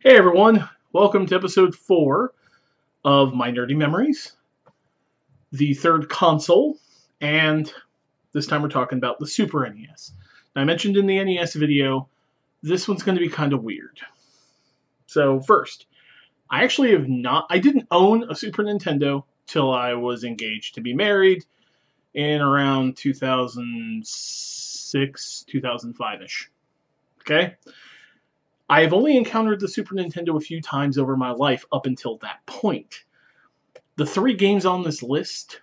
Hey everyone, welcome to episode 4 of My Nerdy Memories, the third console, and this time we're talking about the Super NES. Now, I mentioned in the NES video, this one's going to be kind of weird. So first, I didn't own a Super Nintendo till I was engaged to be married in around 2006, 2005-ish. Okay? I have only encountered the Super Nintendo a few times over my life up until that point. The 3 games on this list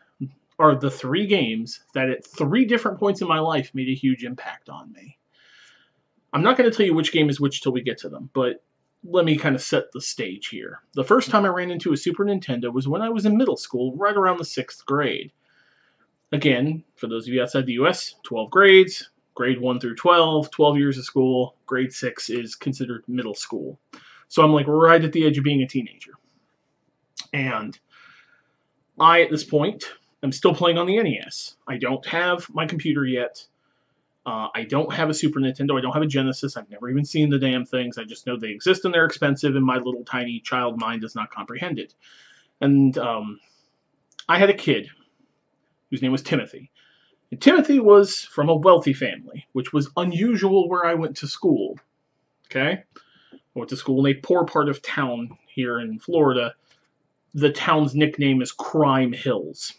are the 3 games that at 3 different points in my life made a huge impact on me. I'm not going to tell you which game is which till we get to them, but let me kind of set the stage here. The first time I ran into a Super Nintendo was when I was in middle school, right around the 6th grade. Again, for those of you outside the US, 12 grades. Grade 1 through 12, 12 years of school. Grade 6 is considered middle school. So I'm like right at the edge of being a teenager. And I, at this point, am still playing on the NES. I don't have my computer yet. I don't have a Super Nintendo. I don't have a Genesis. I've never even seen the damn things. I just know they exist and they're expensive, and my little tiny child mind does not comprehend it. And I had a kid whose name was Timothy. And Timothy was from a wealthy family, which was unusual where I went to school. Okay? I went to school in a poor part of town here in Florida. The town's nickname is Crime Hills.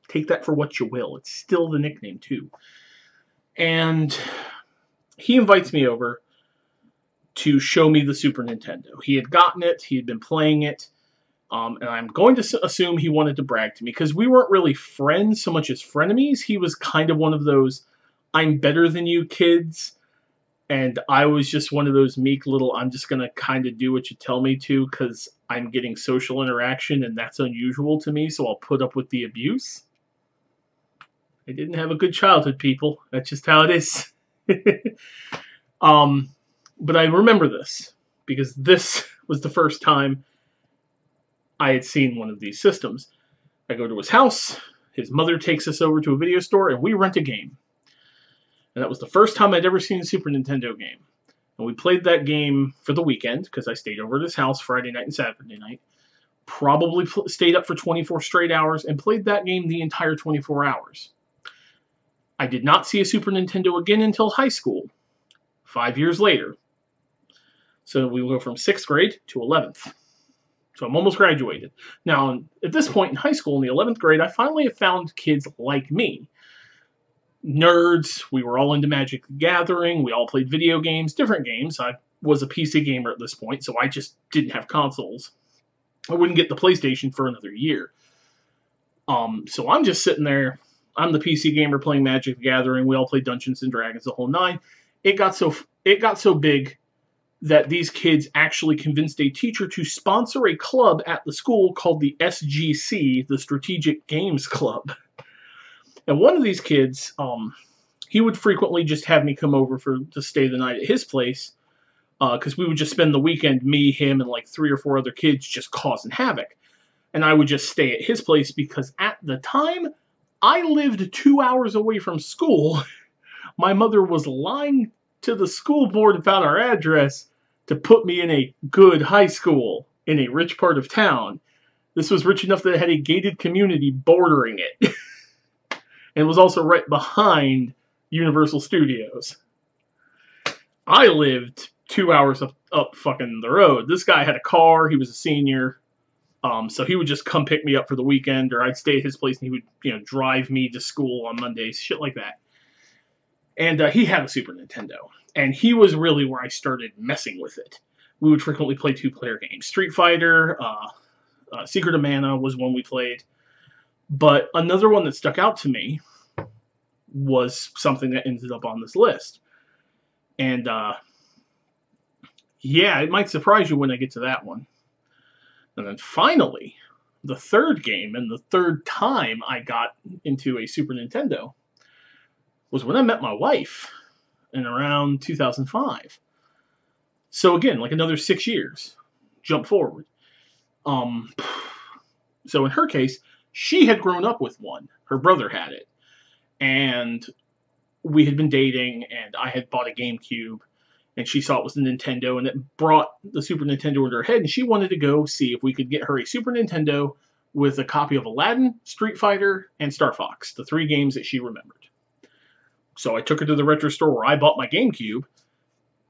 Take that for what you will. It's still the nickname, too. And he invites me over to show me the Super Nintendo. He had gotten it. He had been playing it. And I'm going to assume he wanted to brag to me, because we weren't really friends so much as frenemies. He was kind of one of those, I'm better than you kids. And I was just one of those meek little, I'm just going to kind of do what you tell me to, because I'm getting social interaction, and that's unusual to me, so I'll put up with the abuse. I didn't have a good childhood, people. That's just how it is. But I remember this, because this was the first time I had seen one of these systems. I go to his house, his mother takes us over to a video store, and we rent a game. And that was the first time I'd ever seen a Super Nintendo game. And we played that game for the weekend, because I stayed over at his house Friday night and Saturday night. Probably stayed up for 24 straight hours, and played that game the entire 24 hours. I did not see a Super Nintendo again until high school, 5 years later. So we go from 6th grade to 11th. So I'm almost graduated. Now, at this point in high school, in the 11th grade, I finally have found kids like me. Nerds. We were all into Magic the Gathering. We all played video games, different games. I was a PC gamer at this point, so I just didn't have consoles. I wouldn't get the PlayStation for another year. So I'm just sitting there. I'm the PC gamer playing Magic the Gathering. We all played Dungeons and Dragons, the whole 9. It got so big that these kids actually convinced a teacher to sponsor a club at the school called the SGC, the Strategic Games Club. And one of these kids, he would frequently just have me come over to stay the night at his place, because we would just spend the weekend, me, him, and like 3 or 4 other kids just causing havoc. And I would just stay at his place because at the time, I lived 2 hours away from school. My mother was lying to the school board about our address to put me in a good high school in a rich part of town. This was rich enough that it had a gated community bordering it. And it was also right behind Universal Studios. I lived 2 hours up fucking the road. This guy had a car. He was a senior. So he would just come pick me up for the weekend, or I'd stay at his place and he would, drive me to school on Mondays, shit like that. And he had a Super Nintendo. And he was really where I started messing with it. We would frequently play 2-player games. Street Fighter, Secret of Mana was one we played. But another one that stuck out to me was something that ended up on this list. And, yeah, it might surprise you when I get to that one. And then finally, the third game and the third time I got into a Super Nintendo was when I met my wife in around 2005. So again, like another 6 years. Jump forward. So in her case, she had grown up with one. Her brother had it. And we had been dating, and I had bought a GameCube. and she saw it was a Nintendo, and it brought the Super Nintendo into her head, and she wanted to go see if we could get her a Super Nintendo with a copy of Aladdin, Street Fighter, and Star Fox, the 3 games that she remembered. So I took her to the retro store where I bought my GameCube.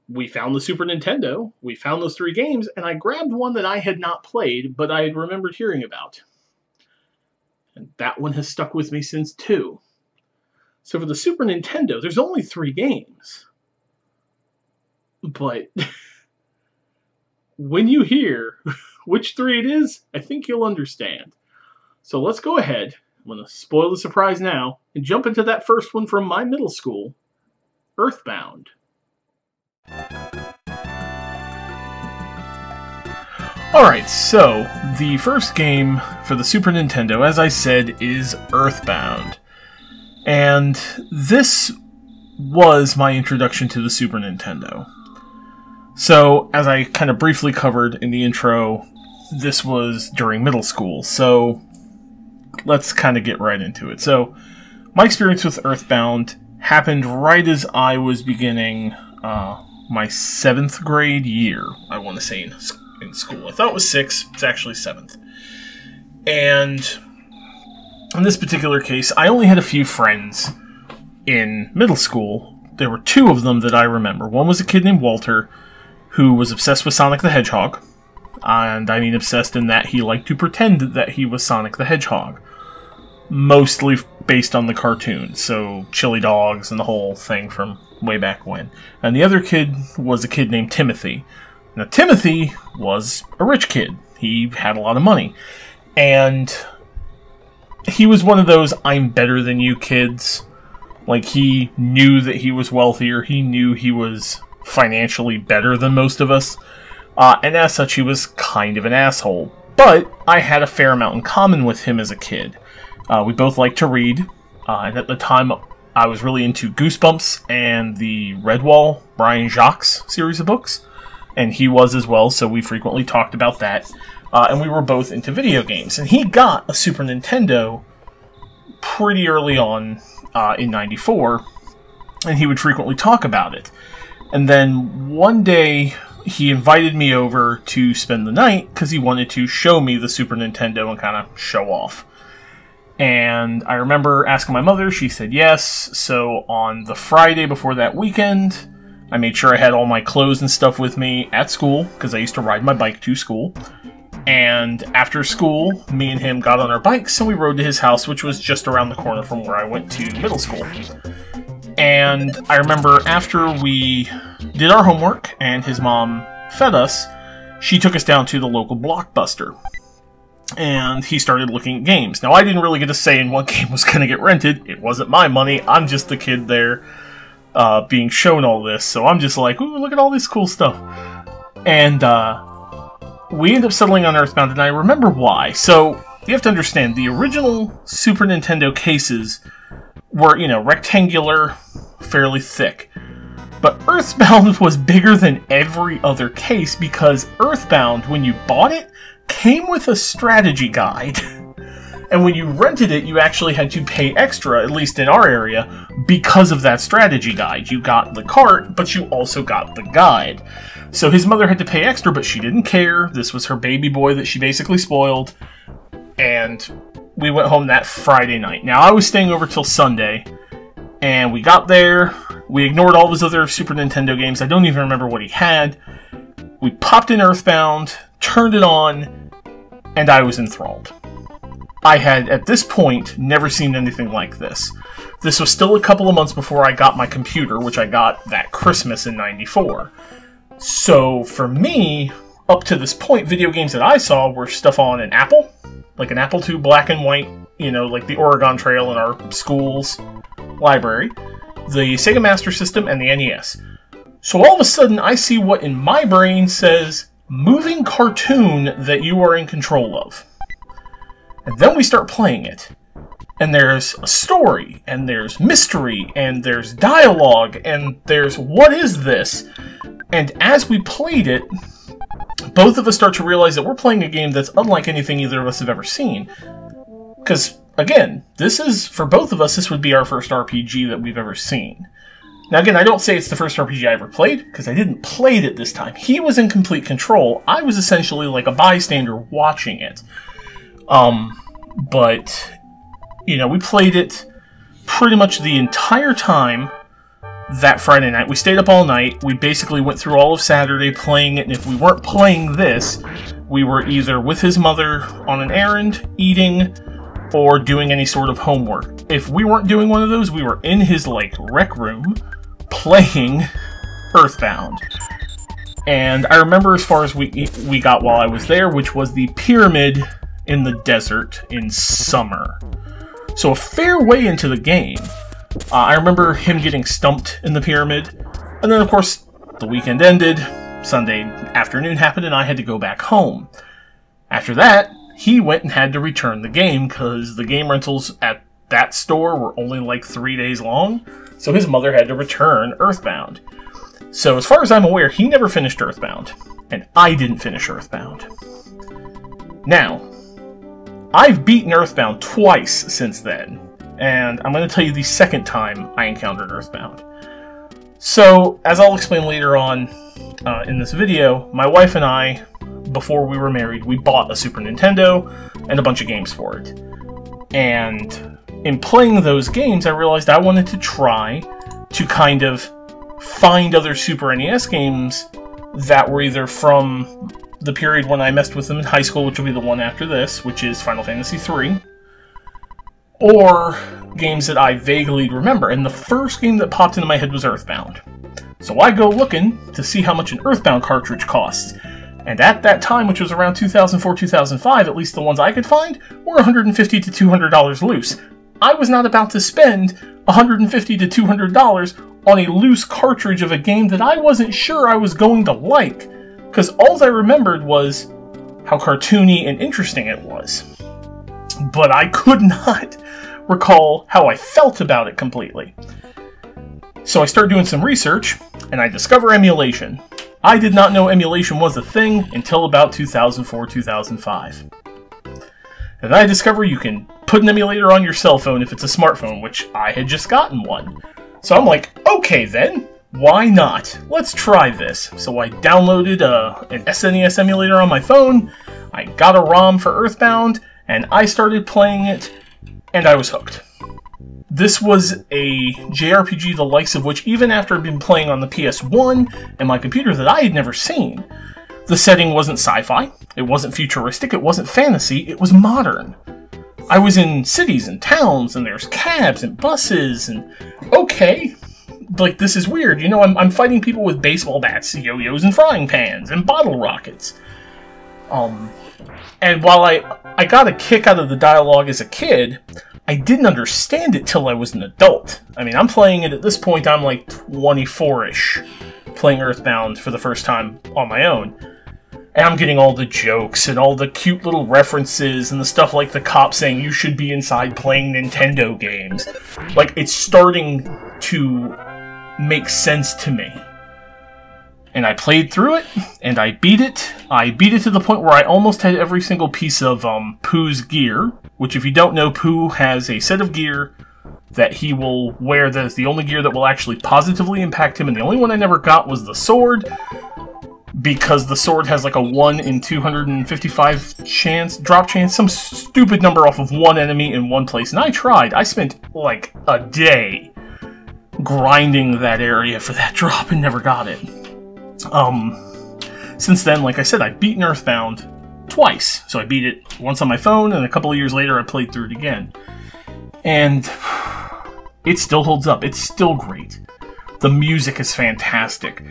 We found the Super Nintendo, we found those 3 games, and I grabbed one that I had not played, but I had remembered hearing about. And that one has stuck with me since, too. So for the Super Nintendo, there's only 3 games. But when you hear which 3 it is, I think you'll understand. So let's go ahead. I'm going to spoil the surprise now and jump into that first one from my middle school, Earthbound. Alright, so the first game for the Super Nintendo, as I said, is Earthbound. And this was my introduction to the Super Nintendo. So, as I kind of briefly covered in the intro, this was during middle school, so let's kind of get right into it. So, my experience with Earthbound happened right as I was beginning my 7th grade year, I want to say, in school. I thought it was 6, it's actually 7th. And in this particular case, I only had a few friends in middle school. There were 2 of them that I remember. One was a kid named Walter, who was obsessed with Sonic the Hedgehog. And I mean obsessed in that he liked to pretend that he was Sonic the Hedgehog. Mostly based on the cartoon, so chili dogs and the whole thing from way back when. And the other kid was a kid named Timothy. Now, Timothy was a rich kid. He had a lot of money. And he was one of those I'm better than you kids. Like, he knew that he was wealthier. He knew he was financially better than most of us. And as such, he was kind of an asshole. But I had a fair amount in common with him as a kid. We both liked to read. And at the time, I was really into Goosebumps and the Redwall, Brian Jacques series of books. And he was as well, so we frequently talked about that. And we were both into video games. And he got a Super Nintendo pretty early on in '94, and he would frequently talk about it. And then one day, he invited me over to spend the night because he wanted to show me the Super Nintendo and kind of show off. And I remember asking my mother, she said yes. So on the Friday before that weekend, I made sure I had all my clothes and stuff with me at school, because I used to ride my bike to school. And after school, me and him got on our bikes and we rode to his house, which was just around the corner from where I went to middle school. And I remember after we did our homework and his mom fed us, she took us down to the local Blockbuster. And he started looking at games. Now, I didn't really get a say in what game was going to get rented. It wasn't my money. I'm just the kid there being shown all this. So I'm just like, ooh, look at all this cool stuff. And we ended up settling on Earthbound, and I remember why. So you have to understand, the original Super Nintendo cases were, you know, rectangular, fairly thick. But Earthbound was bigger than every other case because Earthbound, when you bought it, came with a strategy guide. And when you rented it, you actually had to pay extra, at least in our area, because of that strategy guide. You got the cart, but you also got the guide. So his mother had to pay extra, but she didn't care. This was her baby boy that she basically spoiled. And we went home that Friday night. Now, I was staying over till Sunday, and we got there. We ignored all of his other Super Nintendo games. I don't even remember what he had. We popped in Earthbound, turned it on, and I was enthralled. I had, at this point, never seen anything like this. This was still a couple of months before I got my computer, which I got that Christmas in '94. So, for me, up to this point, video games that I saw were stuff on an Apple, like an Apple II black and white, you know, like the Oregon Trail in our school's library, the Sega Master System, and the NES. So all of a sudden, I see what in my brain says, moving cartoon that you are in control of. And then we start playing it. And there's a story, and there's mystery, and there's dialogue, and there's what is this? And as we played it, both of us start to realize that we're playing a game that's unlike anything either of us have ever seen. Because, again, this is, for both of us, this would be our first RPG that we've ever seen. Now again, I don't say it's the first RPG I ever played, because I didn't play it this time. He was in complete control. I was essentially like a bystander watching it. But, you know, we played it pretty much the entire time that Friday night. We stayed up all night. We basically went through all of Saturday playing it, and if we weren't playing this, we were either with his mother on an errand, eating, or doing any sort of homework. If we weren't doing one of those, we were in his, like, rec room playing Earthbound. And I remember as far as we got while I was there, which was the pyramid in the desert in summer. So a fair way into the game. I remember him getting stumped in the pyramid, and then of course the weekend ended, Sunday afternoon happened, and I had to go back home. After that, he went and had to return the game, because the game rentals at that store were only like 3 days long, so his mother had to return Earthbound. So as far as I'm aware, he never finished Earthbound, and I didn't finish Earthbound. Now, I've beaten Earthbound twice since then, and I'm going to tell you the second time I encountered Earthbound. So, as I'll explain later on in this video, my wife and I, before we were married, we bought a Super Nintendo and a bunch of games for it. And in playing those games, I realized I wanted to try to kind of find other Super NES games that were either from the period when I messed with them in high school, which will be the one after this, which is Final Fantasy III, or games that I vaguely remember. And the first game that popped into my head was Earthbound. So I go looking to see how much an Earthbound cartridge costs. And at that time, which was around 2004-2005, at least the ones I could find, were $150 to $200 loose. I was not about to spend $150 to $200 on a loose cartridge of a game that I wasn't sure I was going to like, because all I remembered was how cartoony and interesting it was. But I could not recall how I felt about it completely. So I started doing some research, and I discover emulation. I did not know emulation was a thing until about 2004-2005. And I discover you can put an emulator on your cell phone if it's a smartphone, which I had just gotten one. So I'm like, okay then, why not? Let's try this. So I downloaded an SNES emulator on my phone, I got a ROM for Earthbound, and I started playing it, and I was hooked. This was a JRPG the likes of which, even after I'd been playing on the PS1 and my computer, that I had never seen. The setting wasn't sci-fi, it wasn't futuristic, it wasn't fantasy, it was modern. I was in cities and towns, and there's cabs and buses, and okay, like, this is weird. You know, I'm fighting people with baseball bats, yo-yos, and frying pans, and bottle rockets. And while I got a kick out of the dialogue as a kid, I didn't understand it till I was an adult. I mean, I'm playing it at this point, I'm like 24-ish, playing Earthbound for the first time on my own. And I'm getting all the jokes and all the cute little references and the stuff like the cop saying you should be inside playing Nintendo games. Like, it's starting to make sense to me. And I played through it, and I beat it. I beat it to the point where I almost had every single piece of Pooh's gear, which, if you don't know, Pooh has a set of gear that he will wear that is the only gear that will actually positively impact him, and the only one I never got was the sword, because the sword has like a 1 in 255 drop chance, some stupid number off of one enemy in one place, and I tried. I spent like a day grinding that area for that drop and never got it. Since then, like I said, I've beaten Earthbound twice. So I beat it once on my phone, and a couple of years later I played through it again. And it still holds up. It's still great. The music is fantastic.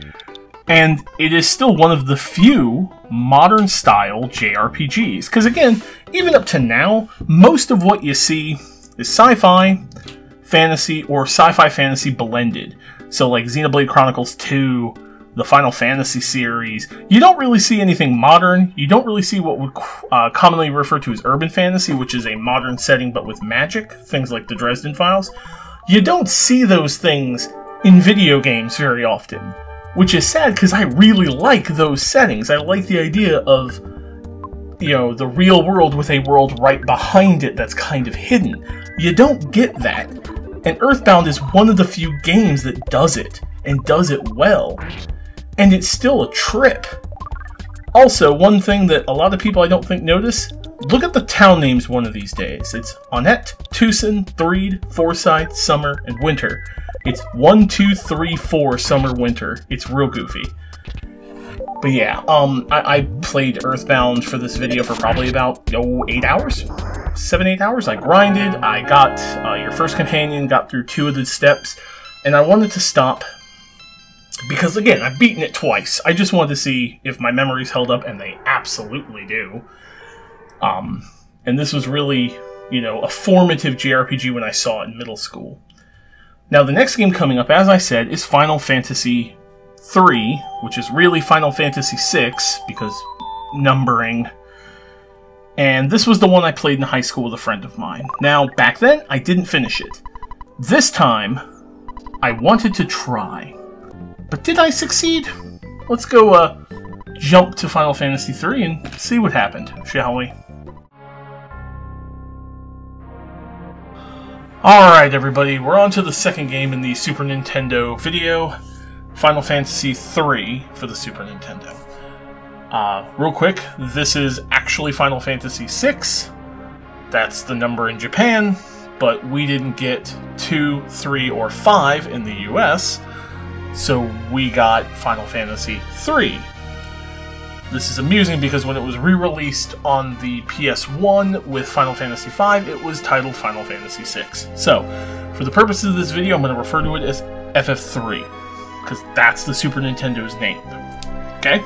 And it is still one of the few modern-style JRPGs. Because again, even up to now, most of what you see is sci-fi, fantasy, or sci-fi fantasy blended. So like Xenoblade Chronicles 2, the Final Fantasy series, you don't really see anything modern. You don't really see what would commonly refer to as urban fantasy, which is a modern setting but with magic, things like the Dresden Files. You don't see those things in video games very often, which is sad because I really like those settings. I like the idea of, you know, the real world with a world right behind it that's kind of hidden. You don't get that And Earthbound is one of the few games that does it, and does it well. And it's still a trip. Also, one thing that a lot of people I don't think notice, look at the town names one of these days. It's Onett, Tucson, Threed, Forsyth, Summer, and Winter. It's 1, 2, 3, 4 Summer, Winter. It's real goofy. But yeah, I played Earthbound for this video for probably about 8 hours? 7, 8 hours. I grinded, I got your first companion, got through 2 of the steps, and I wanted to stop because, again, I've beaten it twice. I just wanted to see if my memories held up, and they absolutely do. And this was really, you know, a formative JRPG when I saw it in middle school. Now, the next game coming up, as I said, is Final Fantasy III, which is really Final Fantasy VI, because numbering. And this was the one I played in high school with a friend of mine. Now, back then, I didn't finish it. This time, I wanted to try. But did I succeed? Let's go jump to Final Fantasy III and see what happened, shall we? Alright everybody, we're on to the second game in the Super Nintendo video, Final Fantasy III for the Super Nintendo. Real quick, this is actually Final Fantasy VI. That's the number in Japan, but we didn't get 2, 3, or 5 in the US, so we got Final Fantasy III. This is amusing because when it was re-released on the PS1 with Final Fantasy V, it was titled Final Fantasy VI. So, for the purposes of this video, I'm going to refer to it as FF3, because that's the Super Nintendo's name. Okay?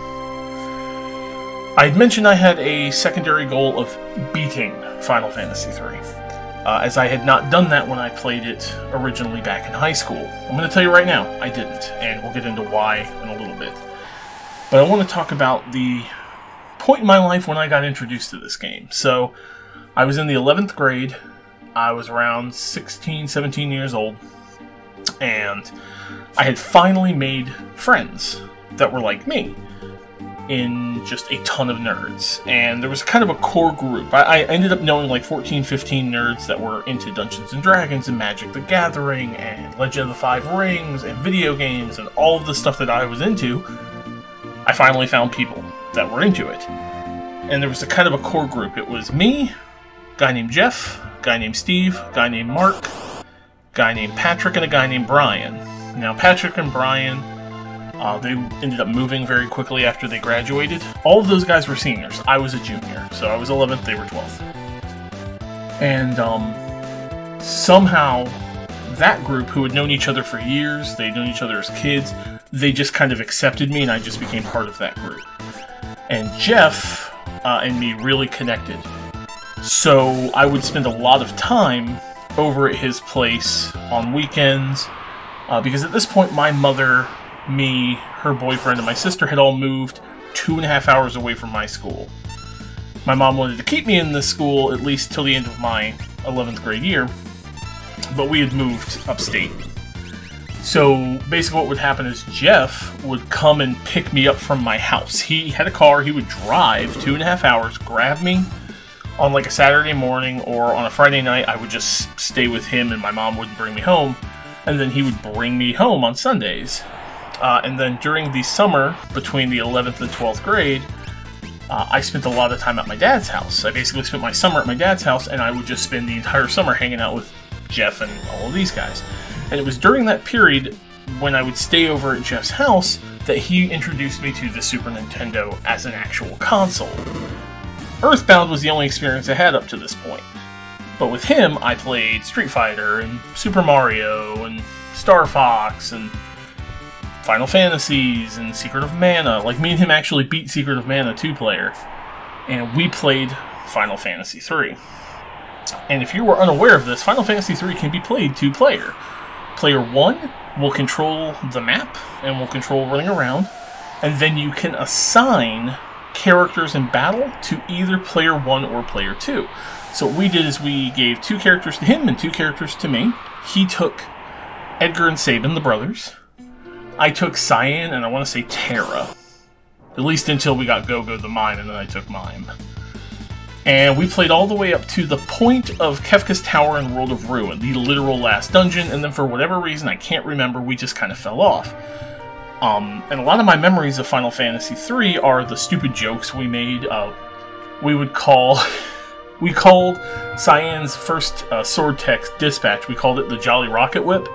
I had mentioned I had a secondary goal of beating Final Fantasy III, as I had not done that when I played it originally back in high school. I'm going to tell you right now, I didn't, and we'll get into why in a little bit. But I want to talk about the point in my life when I got introduced to this game. So, I was in the 11th grade, I was around 16, 17 years old, and I had finally made friends that were like me, in just a ton of nerds. And there was kind of a core group. I ended up knowing like 14, 15 nerds that were into Dungeons & Dragons and Magic the Gathering and Legend of the Five Rings and video games and all of the stuff that I was into. I finally found people that were into it. And there was a kind of a core group. It was me, a guy named Jeff, a guy named Steve, a guy named Mark, a guy named Patrick, and a guy named Brian. Now, Patrick and Brian, they ended up moving very quickly after they graduated. All of those guys were seniors. I was a junior, so I was 11th, they were 12th. And somehow, that group, who had known each other for years, they'd known each other as kids, they just kind of accepted me, and I just became part of that group. And Jeff and me really connected. So I would spend a lot of time over at his place on weekends, because at this point my mother, me, her boyfriend, and my sister had all moved 2.5 hours away from my school. My mom wanted to keep me in this school at least till the end of my 11th grade year, but we had moved upstate. So basically what would happen is Jeff would come and pick me up from my house. He had a car, he would drive 2.5 hours, grab me on like a Saturday morning, or on a Friday night I would just stay with him and my mom wouldn't bring me home, and then he would bring me home on Sundays. And then during the summer, between the 11th and 12th grade, I spent a lot of time at my dad's house. I basically spent my summer at my dad's house, and I would just spend the entire summer hanging out with Jeff and all of these guys. And it was during that period, when I would stay over at Jeff's house, that he introduced me to the Super Nintendo as an actual console. Earthbound was the only experience I had up to this point. But with him, I played Street Fighter, and Super Mario, and Star Fox, and Final Fantasies, and Secret of Mana. Like, me and him actually beat Secret of Mana 2-player. And we played Final Fantasy III. And if you were unaware of this, Final Fantasy III can be played 2-player. Player 1 will control the map, and will control running around, and then you can assign characters in battle to either player 1 or player 2. So what we did is we gave 2 characters to him and 2 characters to me. He took Edgar and Sabin, the brothers. I took Cyan, and I want to say Terra. At least until we got Go-Go the Mime, and then I took Mime. And we played all the way up to the point of Kefka's Tower in World of Ruin, the literal last dungeon, and then for whatever reason, I can't remember, we just kind of fell off. And a lot of my memories of Final Fantasy III are the stupid jokes we made. We called Cyan's first sword text dispatch, we called it the Jolly Rocket Whip,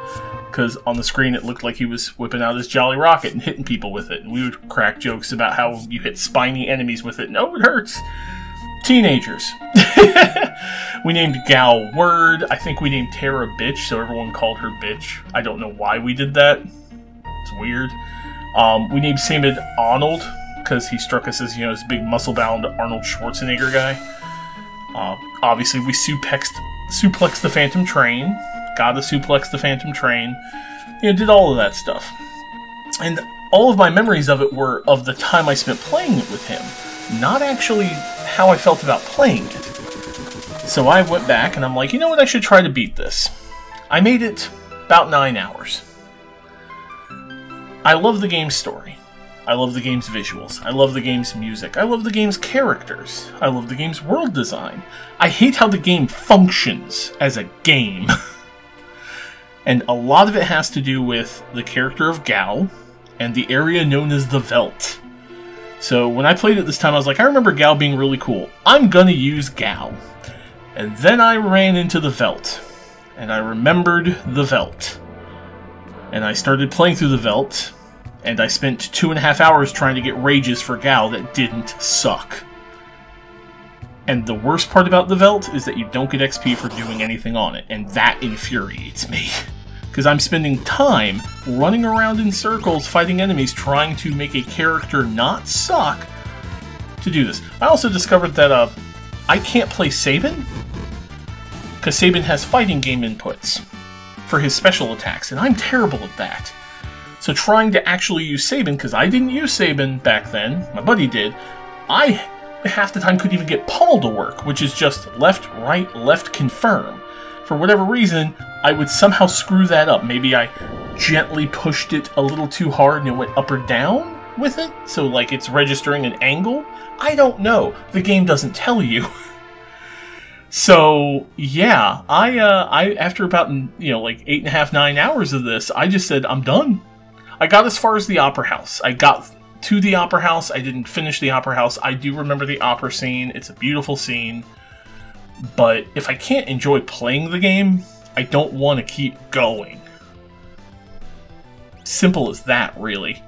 because on the screen it looked like he was whipping out his Jolly Rocket and hitting people with it. And we would crack jokes about how you hit spiny enemies with it, and oh, it hurts! Teenagers. We named Gal Word. I think we named Tara Bitch, so everyone called her Bitch. I don't know why we did that. It's weird. We named Samid Arnold, because he struck us as, this big muscle-bound Arnold Schwarzenegger guy. Obviously, we suplexed the Phantom Train. Gotta suplex the Phantom Train. Did all of that stuff. And all of my memories of it were of the time I spent playing it with him. Not actually how I felt about playing it. So I went back and I'm like, you know what, I should try to beat this. I made it about 9 hours. I love the game's story. I love the game's visuals. I love the game's music. I love the game's characters. I love the game's world design. I hate how the game functions as a game. And a lot of it has to do with the character of Gal and the area known as the Veldt. So when I played it this time, I was like, I remember Gal being really cool. I'm gonna use Gal. And then I ran into the Veldt. And I remembered the Veldt. And I started playing through the Veldt. And I spent 2.5 hours trying to get rages for Gal that didn't suck. And the worst part about the Veldt is that you don't get XP for doing anything on it. And that infuriates me. Because I'm spending time running around in circles fighting enemies trying to make a character not suck to do this. I also discovered that I can't play Sabin because Sabin has fighting game inputs for his special attacks, and I'm terrible at that. So trying to actually use Sabin, because I didn't use Sabin back then, my buddy did, I half the time couldn't even get Pummel to work, which is just left, right, left, confirm. For whatever reason, I would somehow screw that up. Maybe I gently pushed it a little too hard and it went up or down with it, so like it's registering an angle? I don't know. The game doesn't tell you. So, yeah, I after about, like 8.5, 9 hours of this, I just said, I'm done. I got as far as the Opera House. I got to the Opera House. I didn't finish the Opera House. I do remember the opera scene. It's a beautiful scene. But if I can't enjoy playing the game, I don't want to keep going. Simple as that, really.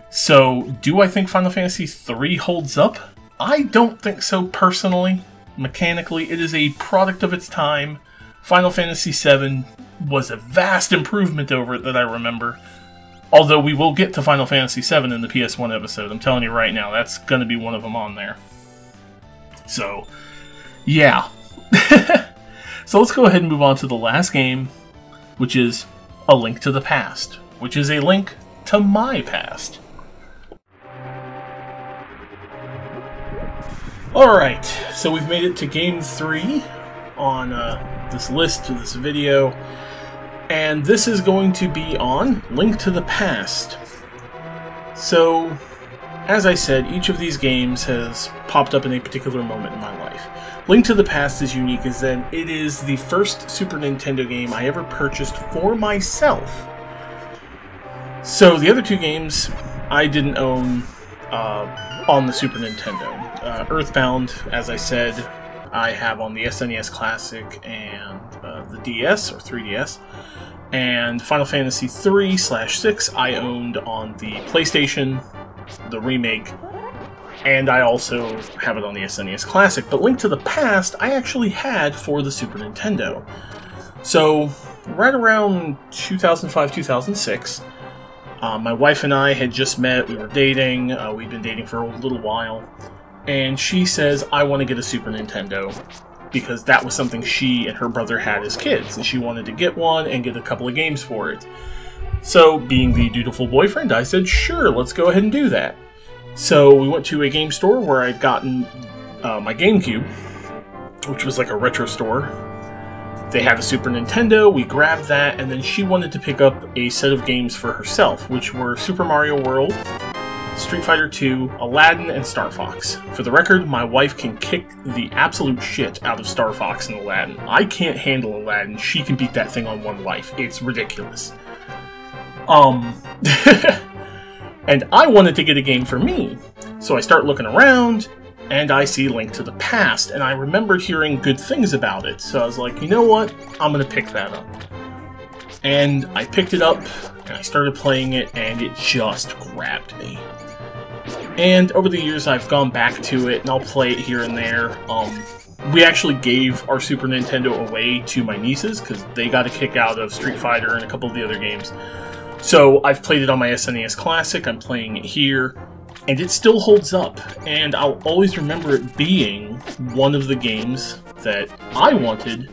So, do I think Final Fantasy III holds up? I don't think so, personally. Mechanically, it is a product of its time. Final Fantasy VII was a vast improvement over it that I remember. Although we will get to Final Fantasy VII in the PS1 episode. I'm telling you right now, that's going to be one of them on there. So, yeah. So let's go ahead and move on to the last game, which is A Link to the Past, which is a link to my past. Alright, so we've made it to Game 3 on this list, to this video, and this is going to be on Link to the Past. So, as I said, each of these games has popped up in a particular moment in my life. Link to the Past is unique as that it is the first Super Nintendo game I ever purchased for myself. So the other two games I didn't own on the Super Nintendo. Earthbound, as I said, I have on the SNES Classic and the DS, or 3DS. And Final Fantasy 3/6 I owned on the PlayStation, the remake, and I also have it on the SNES Classic. But Link to the Past I actually had for the Super Nintendo. So, right around 2005-2006, my wife and I had just met, we were dating, we'd been dating for a little while, and she says, I want to get a Super Nintendo, because that was something she and her brother had as kids, and she wanted to get one and get a couple of games for it. So, being the dutiful boyfriend, I said, sure, let's go ahead and do that. So, we went to a game store where I'd gotten my GameCube, which was like a retro store. They had a Super Nintendo, we grabbed that, and then she wanted to pick up a set of games for herself, which were Super Mario World, Street Fighter 2, Aladdin, and Star Fox. For the record, my wife can kick the absolute shit out of Star Fox and Aladdin. I can't handle Aladdin. She can beat that thing on one life. It's ridiculous. And I wanted to get a game for me. So I start looking around, and I see Link to the Past, and I remember hearing good things about it. So I was like, you know what? I'm going to pick that up. And I picked it up, and I started playing it, and it just grabbed me. And over the years, I've gone back to it, and I'll play it here and there. We actually gave our Super Nintendo away to my nieces, because they got a kick out of Street Fighter and a couple of the other games. So I've played it on my SNES Classic, I'm playing it here, and it still holds up. And I'll always remember it being one of the games that I wanted,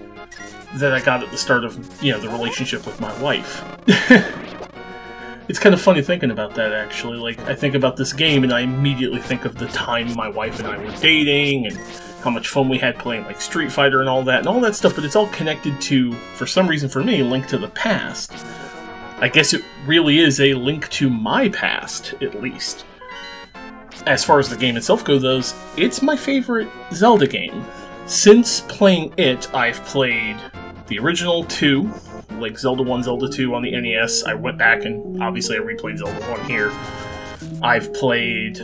that I got at the start of, you know, the relationship with my wife. It's kind of funny thinking about that, actually. Like, I think about this game, and I immediately think of the time my wife and I were dating, and how much fun we had playing, like, Street Fighter and all that stuff, but it's all connected to, for some reason for me, Link to the Past. I guess it really is a link to my past, at least. As far as the game itself goes, it's my favorite Zelda game. Since playing it, I've played the original 2, like Zelda 1, Zelda 2 on the NES. I went back and obviously I replayed Zelda 1 here. I've played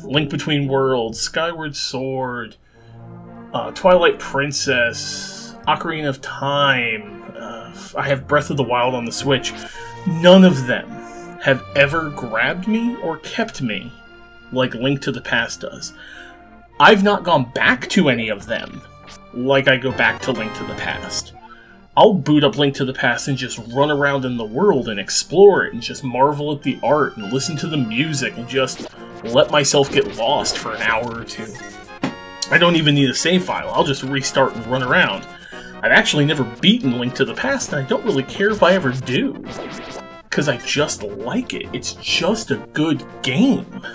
Link Between Worlds, Skyward Sword, Twilight Princess, Ocarina of Time. I have Breath of the Wild on the Switch. None of them have ever grabbed me or kept me like Link to the Past does. I've not gone back to any of them like I go back to Link to the Past. I'll boot up Link to the Past and just run around in the world and explore it and just marvel at the art and listen to the music and just let myself get lost for an hour or two. I don't even need a save file. I'll just restart and run around. I've actually never beaten Link to the Past, and I don't really care if I ever do, because I just like it. It's just a good game.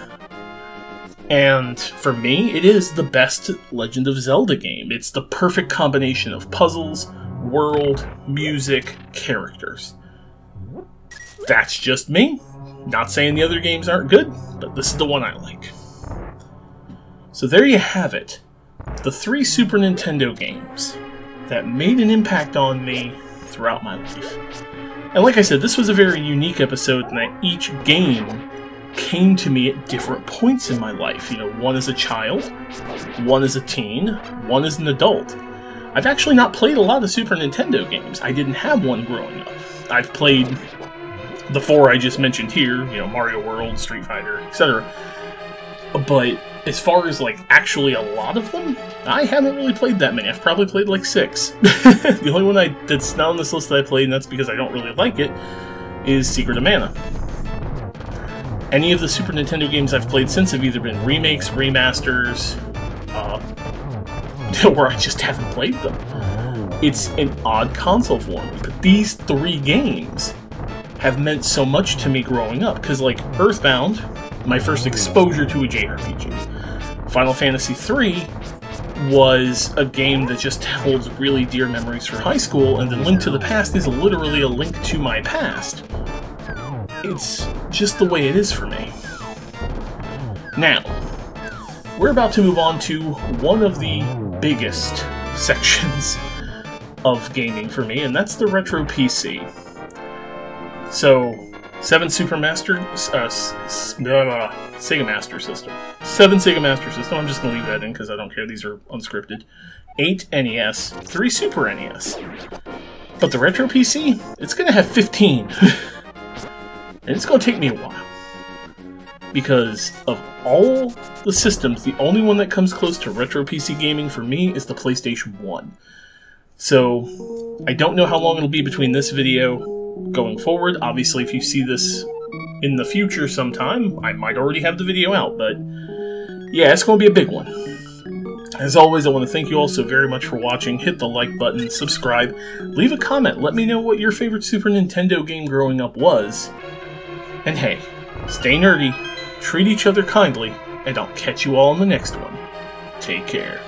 And for me, it is the best Legend of Zelda game. It's the perfect combination of puzzles, world, music, characters. That's just me. Not saying the other games aren't good, but this is the one I like. So there you have it. The 3 Super Nintendo games that made an impact on me throughout my life. And like I said, this was a very unique episode in that each game came to me at different points in my life. You know, one as a child, one as a teen, one as an adult. I've actually not played a lot of Super Nintendo games. I didn't have one growing up. I've played the 4 I just mentioned here, you know, Mario World, Street Fighter, etc. But as far as, like, actually a lot of them, I haven't really played that many. I've probably played like 6. The only one that's not on this list that I played, and that's because I don't really like it, is Secret of Mana. Any of the Super Nintendo games I've played since have either been remakes, remasters, or I just haven't played them. It's an odd console for me, but these 3 games have meant so much to me growing up, because, like, Earthbound, my first exposure to a JRPG. Final Fantasy III was a game that just holds really dear memories for high school, and then Link to the Past is literally a link to my past. It's just the way it is for me. Now, we're about to move on to one of the biggest sections of gaming for me, and that's the retro PC. So, 7 Sega Master System. 7 Sega Master System, I'm just going to leave that in because I don't care, these are unscripted. 8 NES, 3 Super NES. But the retro PC, it's going to have 15. And it's going to take me a while. Because of all the systems, the only one that comes close to retro PC gaming for me is the PlayStation 1. So, I don't know how long it'll be between this video going forward. Obviously, if you see this in the future sometime, I might already have the video out, but yeah, it's going to be a big one. As always, I want to thank you all so very much for watching. Hit the like button, subscribe, leave a comment, let me know what your favorite Super Nintendo game growing up was. And hey, stay nerdy, treat each other kindly, and I'll catch you all in the next one. Take care.